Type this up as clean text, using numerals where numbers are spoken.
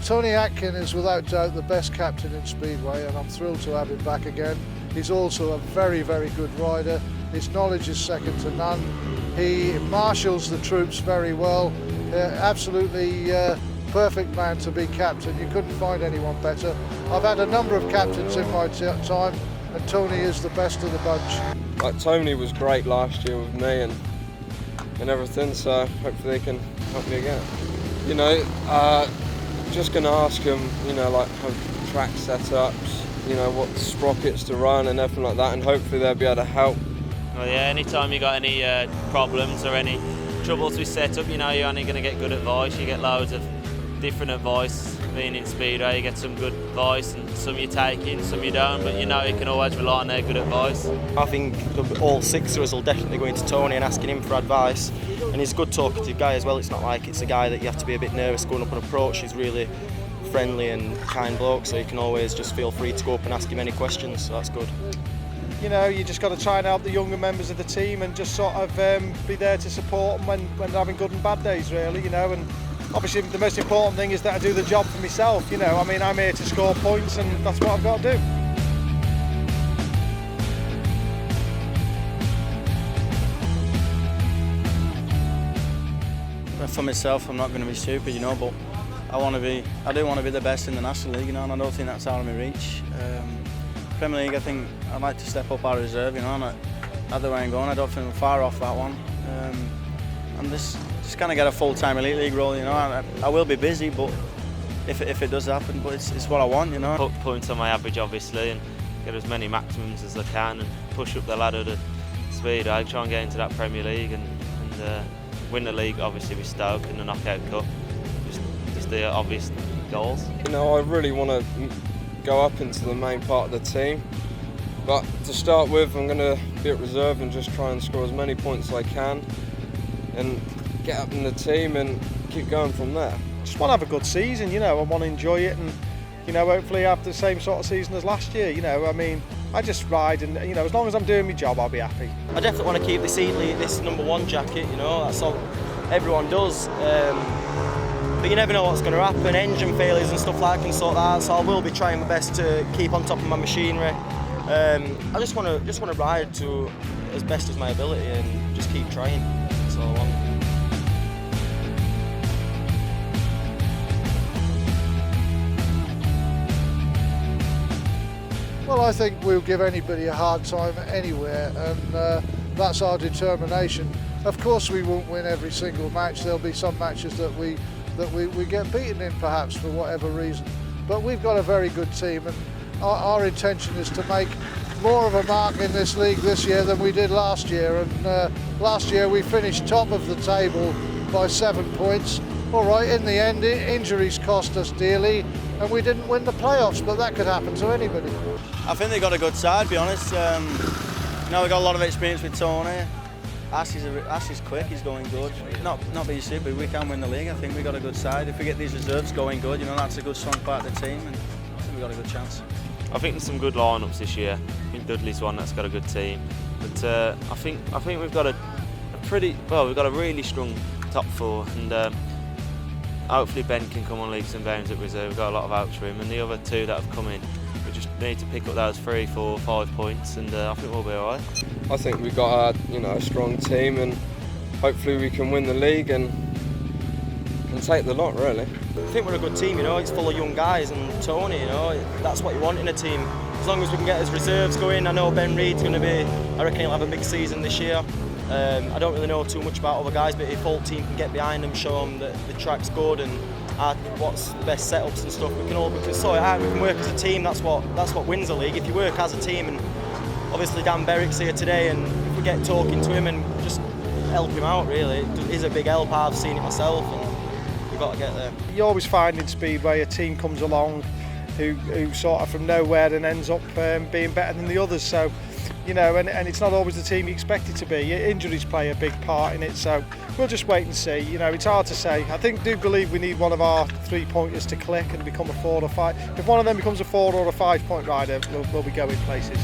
Tony Atkin is without doubt the best captain in Speedway, and I'm thrilled to have him back again. He's also a very, very good rider. His knowledge is second to none. He marshals the troops very well. Absolutely perfect man to be captain. You couldn't find anyone better. I've had a number of captains in my time, and Tony is the best of the bunch. Like, Tony was great last year with me and everything, so hopefully he can help me again. You know, just going to ask him, you know, like how track setups, you know, what sprockets to run and everything like that, and hopefully they'll be able to help. Well, yeah, anytime you got any problems or any troubles with setup, you know, you're only going to get good advice. You get loads of different advice. Being in Speedway, you get some good advice, and some you take in, some you don't, but you know you can always rely on their good advice. I think all six of us will definitely go into Tony and asking him for advice, and he's a good talkative guy as well. It's not like it's a guy that you have to be a bit nervous going up and approach. He's really friendly and kind bloke, so you can always just feel free to go up and ask him any questions, so that's good. You know, you just got to try and help the younger members of the team and just sort of be there to support them when they're having good and bad days, really, you know. And obviously the most important thing is that I do the job for myself, you know. I mean, I'm here to score points, and that's what I've got to do. For myself, I'm not going to be stupid, you know, but I do want to be the best in the National League, you know, and I don't think that's out of my reach. Premier League, I think I'd like to step up our reserve, you know, and either way I'm going, I don't think we're far off that one. I'm just kind of get a full-time Elite League role, you know. I will be busy, but if it does happen, but it's what I want, you know. Put points on my average, obviously, and get as many maximums as I can, and push up the ladder to Speedway, try and get into that Premier League, and win the league, obviously, with Stoke in the Knockout Cup. Just the obvious goals. You know, I really want to go up into the main part of the team, but to start with, I'm going to be at reserve and just try and score as many points as I can, and get up in the team and keep going from there. Just want to have a good season, you know. I want to enjoy it, and you know, hopefully have the same sort of season as last year. You know, I mean, I just ride, and you know, as long as I'm doing my job, I'll be happy. I definitely want to keep this this #1 jacket, you know. That's all everyone does. But you never know what's going to happen. Engine failures and stuff like that can sort that out. So I will be trying my best to keep on top of my machinery. I just want to ride to as best as my ability and just keep trying. That's all I want. Well, I think we'll give anybody a hard time anywhere, and that's our determination. Of course, we won't win every single match. There'll be some matches that we get beaten in, perhaps, for whatever reason. But we've got a very good team, and our intention is to make more of a mark in this league this year than we did last year. And last year we finished top of the table by 7 points. All right, in the end, injuries cost us dearly, and we didn't win the playoffs, but that could happen to anybody. I think they've got a good side, to be honest. You know, we've got a lot of experience with Tony. Ash is quick, he's going good. Not being stupid, we can win the league. I think we've got a good side. If we get these reserves going good, you know, that's a good strong part of the team, and I think we've got a good chance. I think there's some good lineups this year. I think Dudley's one that's got a good team, but I think we've got we've got a really strong top four, and hopefully Ben can come on leaps and bounds at reserve. We've got a lot of hopes for him, and the other two that have come in, we just need to pick up those 3, 4, 5 points, and I think we'll be all right. I think we've got a strong team, and hopefully we can win the league and take the lot, really. I think we're a good team, you know. It's full of young guys, and Tony, you know, that's what you want in a team. As long as we can get his reserves going. I know Ben Reid's going to be, I reckon he'll have a big season this year. I don't really know too much about other guys, but if all team can get behind them, show them that the track's good and what's the best setups and stuff, we can sort it out. We can work as a team. That's what wins a league. If you work as a team, and obviously Dan Berwick's here today, and if we get talking to him and just help him out, really, it is a big help. I've seen it myself, and you've got to get there. You always find in Speedway a team comes along who sort of from nowhere and ends up being better than the others. So, you know, and it's not always the team you expect it to be. Injuries play a big part in it, so we'll just wait and see. You know, it's hard to say. I do believe we need one of our 3-pointers to click and become a 4 or 5. If one of them becomes a 4 or a 5-point rider, we'll be going places.